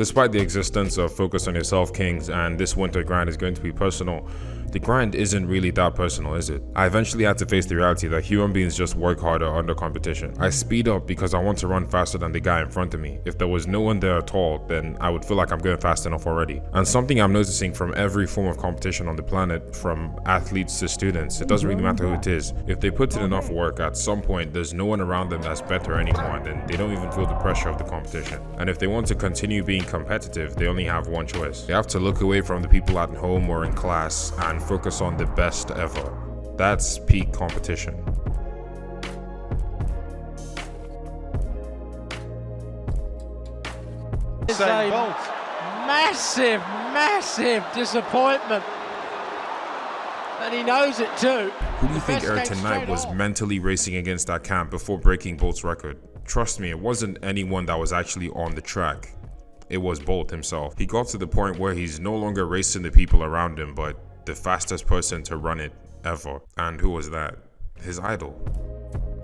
Despite the existence of Focus on Yourself Kings and this winter grind is going to be personal, the grind isn't really that personal, is it? I eventually had to face the reality that human beings just work harder under competition. I speed up because I want to run faster than the guy in front of me. If there was no one there at all, then I would feel like I'm going fast enough already. And something I'm noticing from every form of competition on the planet, from athletes to students, it doesn't really matter who it is. If they put in enough work, at some point there's no one around them that's better anymore, and then they don't even feel the pressure of the competition. And if they want to continue being competitive, they only have one choice. They have to look away from the people at home or in class and focus on the best ever. That's peak competition. It's a massive disappointment. And he knows it too. Who do you think Ayrton Knight was mentally racing against that camp before breaking Bolt's record? Trust me, it wasn't anyone that was actually on the track. It was Bolt himself. He got to the point where he's no longer racing the people around him, but the fastest person to run it ever. And who was that? His idol.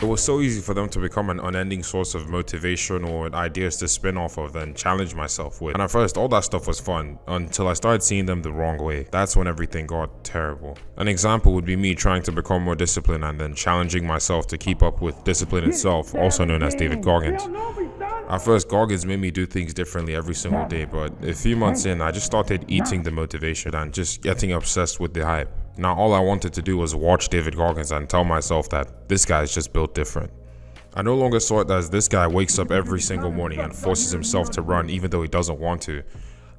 It was so easy for them to become an unending source of motivation or ideas to spin off of and challenge myself with. And at first, all that stuff was fun until I started seeing them the wrong way. That's when everything got terrible. An example would be me trying to become more disciplined and then challenging myself to keep up with discipline itself, also known as David Goggins. At first, Goggins made me do things differently every single day, but a few months in, I just started eating the motivation and just getting obsessed with the hype. Now, all I wanted to do was watch David Goggins and tell myself that this guy is just built different. I no longer saw it as this guy wakes up every single morning and forces himself to run even though he doesn't want to.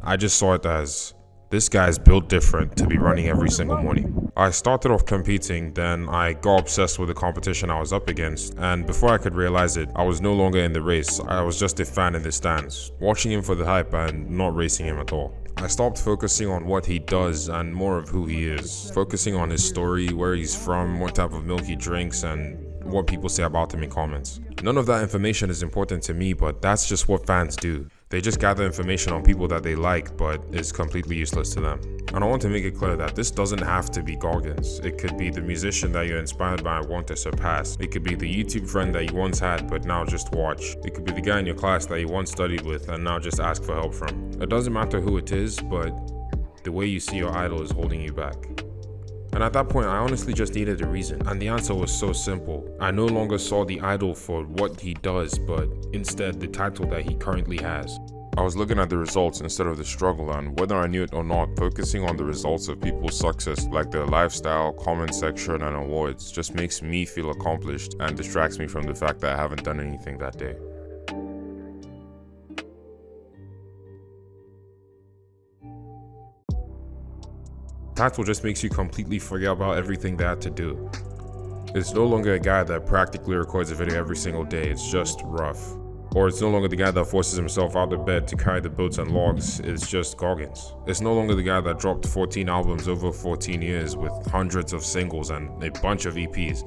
I just saw it as this guy is built different to be running every single morning. I started off competing, then I got obsessed with the competition I was up against, and before I could realize it, I was no longer in the race. I was just a fan in the stands, watching him for the hype and not racing him at all. I stopped focusing on what he does and more of who he is, focusing on his story, where he's from, what type of milk he drinks, and what people say about him in comments. None of that information is important to me, but that's just what fans do. They just gather information on people that they like, but it's completely useless to them. And I want to make it clear that this doesn't have to be Goggins. It could be the musician that you're inspired by and want to surpass. It could be the YouTube friend that you once had but now just watch. It could be the guy in your class that you once studied with and now just ask for help from. It doesn't matter who it is, but the way you see your idol is holding you back. And at that point, I honestly just needed a reason. And the answer was so simple. I no longer saw the idol for what he does, but instead the title that he currently has. I was looking at the results instead of the struggle, and whether I knew it or not, focusing on the results of people's success, like their lifestyle, comment section, and awards, just makes me feel accomplished and distracts me from the fact that I haven't done anything that day. Title just makes you completely forget about everything they had to do. It's no longer a guy that practically records a video every single day, it's just rough. Or it's no longer the guy that forces himself out of bed to carry the boats and logs, it's just Goggins. It's no longer the guy that dropped 14 albums over 14 years with hundreds of singles and a bunch of EPs.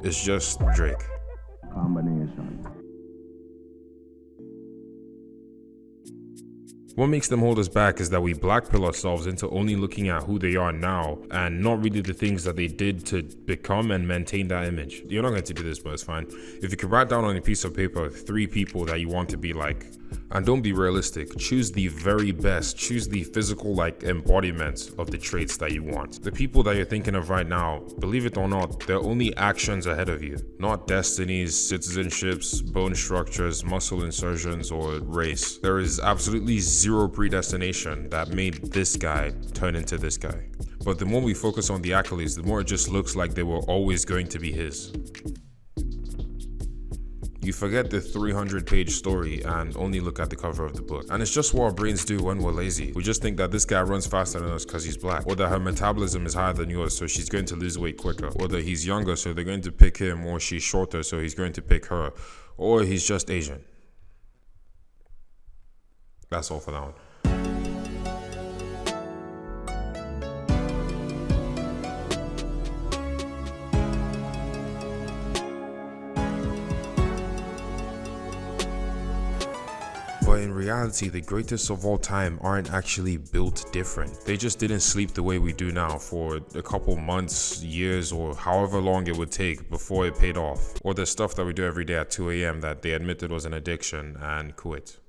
It's just Drake. Combination. What makes them hold us back is that we blackpill ourselves into only looking at who they are now and not really the things that they did to become and maintain that image. You're not going to do this, but it's fine. If you could write down on a piece of paper 3 people that you want to be like, and don't be realistic, choose the very best, choose the physical embodiment of the traits that you want. The people that you're thinking of right now, believe it or not, they're only actions ahead of you, not destinies, citizenships, bone structures, muscle insertions, or race. There is absolutely zero predestination that made this guy turn into this guy. But the more we focus on the accolades, the more it just looks like they were always going to be his. You forget the 300-page story and only look at the cover of the book. And it's just what our brains do when we're lazy. We just think that this guy runs faster than us because he's black, or that her metabolism is higher than yours so she's going to lose weight quicker, or that he's younger so they're going to pick him, or she's shorter so he's going to pick her, or he's just Asian. That's all for that one. But in reality, the greatest of all time aren't actually built different. They just didn't sleep the way we do now for a couple months, years, or however long it would take before it paid off. Or the stuff that we do every day at 2 a.m. that they admitted was an addiction and quit.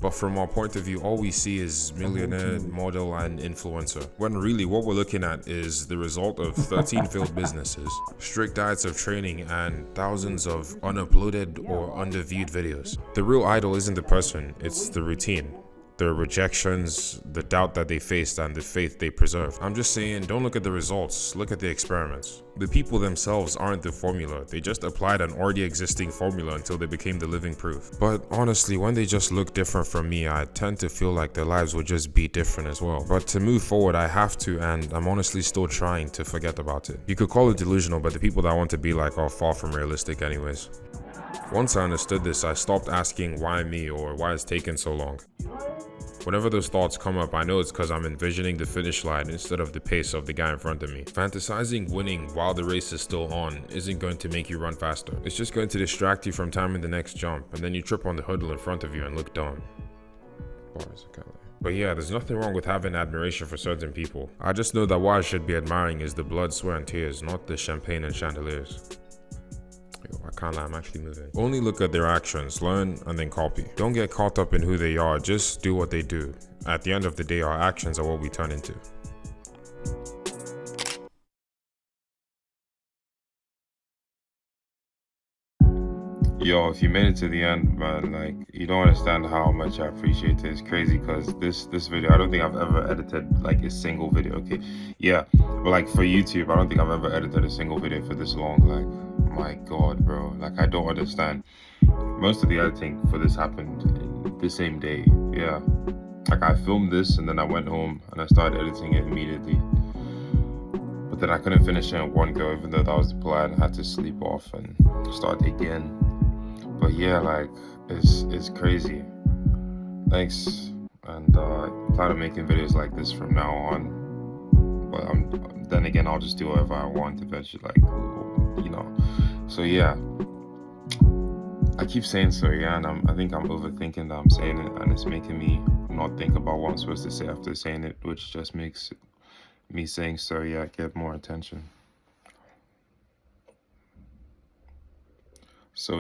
But from our point of view, all we see is millionaire, model, and influencer. When really what we're looking at is the result of 13 failed businesses, strict diets of training, and thousands of unuploaded or underviewed videos. The real idol isn't the person, it's the routine. The rejections, the doubt that they faced, and the faith they preserved. I'm just saying, don't look at the results, look at the experiments. The people themselves aren't the formula, they just applied an already existing formula until they became the living proof. But honestly, when they just look different from me, I tend to feel like their lives would just be different as well. But to move forward, I have to, and I'm honestly still trying to forget about it. You could call it delusional, but the people that I want to be like are far from realistic anyways. Once I understood this, I stopped asking why me or why it's taken so long. Whenever those thoughts come up, I know it's because I'm envisioning the finish line instead of the pace of the guy in front of me. Fantasizing winning while the race is still on isn't going to make you run faster. It's just going to distract you from timing the next jump, and then you trip on the hurdle in front of you and look dumb. Bars, okay. But yeah, there's nothing wrong with having admiration for certain people. I just know that what I should be admiring is the blood, sweat, and tears, not the champagne and chandeliers. I can't lie, I'm actually moving. Only look at their actions, learn, and then copy. Don't get caught up in who they are, just do what they do. At the end of the day, our actions are what we turn into. Yo, if you made it to the end, man, like, you don't understand how much I appreciate it. It's crazy because this video, I don't think I've ever edited like a single video. Okay, yeah, but like for YouTube, I don't think I've ever edited a single video for this long. Like, my God, bro, like, I don't understand. Most of the editing for this happened in the same day. Yeah, like, I filmed this and then I went home and I started editing it immediately. But then I couldn't finish it in one go, even though that was the plan. I had to sleep off and start again. But yeah, like, it's crazy. Thanks, and I plan on making videos like this from now on. But then again, I'll just do whatever I want eventually, like, you know. So yeah, I keep saying so, yeah, and I think I'm overthinking that I'm saying it, and it's making me not think about what I'm supposed to say after saying it, which just makes me saying so, yeah, get more attention.